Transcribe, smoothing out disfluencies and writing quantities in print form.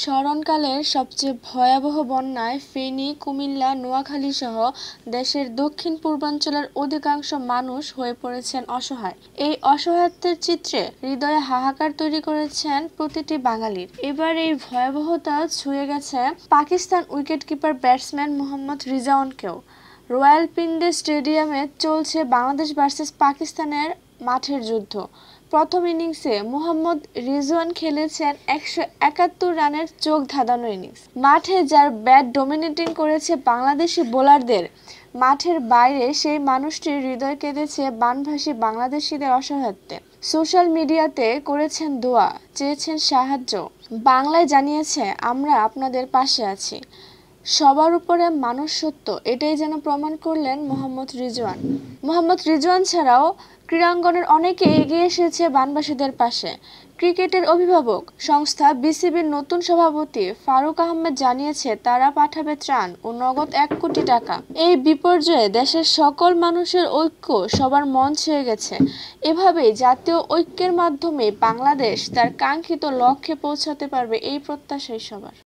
স্মরণকালের সবচেয়ে ভয়াবহ বন্যায় ফেনী, কুমিল্লা, নোয়াখালীসহ দেশের দক্ষিণ-পূর্বাঞ্চলের অধিকাংশ মানুষ হয়ে পড়েছেন অসহায়। এই অসহায়ত্বের চিত্রে হৃদয়ে হাহাকার তৈরি করেছেন প্রতিটি বাঙালির। এবার এই ভয়াবহতা ছুঁয়ে গেছে পাকিস্তান উইকেটকিপার ব্যাটসম্যান মোহাম্মদ রিজওয়ানকেও। রাওয়ালপিন্ডি স্টেডিয়ামে চলছে বাংলাদেশ ভার্সেস পাকিস্তানের মাঠের যুদ্ধ। প্রথম ইনিংসে মোহাম্মদ রিজওয়ান খেলেছেন ১৭১ রানের চোখ ধাঁধানো ইনিংস। মাঠে যার ব্যাট ডমিনেটিং করেছে বাংলাদেশি বোলারদের, মাঠের বাইরে সেই মানুষটির হৃদয় কেঁদেছে বানভাসী বাংলাদেশিদের অসহায়ত্বে। সোশ্যাল মিডিয়াতে করেছেন দোয়া, চেয়েছেন সাহায্য। বাংলায় জানিয়েছে, আমরা আপনাদের পাশে আছি। সবার উপরে মানুষ সত্য, এটাই যেন প্রমাণ করলেন মোহাম্মদ রিজওয়ান। মোহাম্মদ রিজওয়ান ছাড়াও ক্রীড়াঙ্গনের অনেকে এগিয়ে এসেছে বানভাসীদের পাশে। ক্রিকেটের অভিভাবক সংস্থা বিসিবির নতুন সভাপতি ফারুক আহমেদ জানিয়েছে, তারা পাঠাবে ত্রাণ ও নগদ ১ কোটি টাকা। এই বিপর্যয়ে দেশের সকল মানুষের ঐক্য সবার মন ছুঁয়ে গেছে। এভাবেই জাতীয় ঐক্যের মাধ্যমে বাংলাদেশ তার কাঙ্ক্ষিত লক্ষ্যে পৌঁছাতে পারবে, এই প্রত্যাশাই সবার।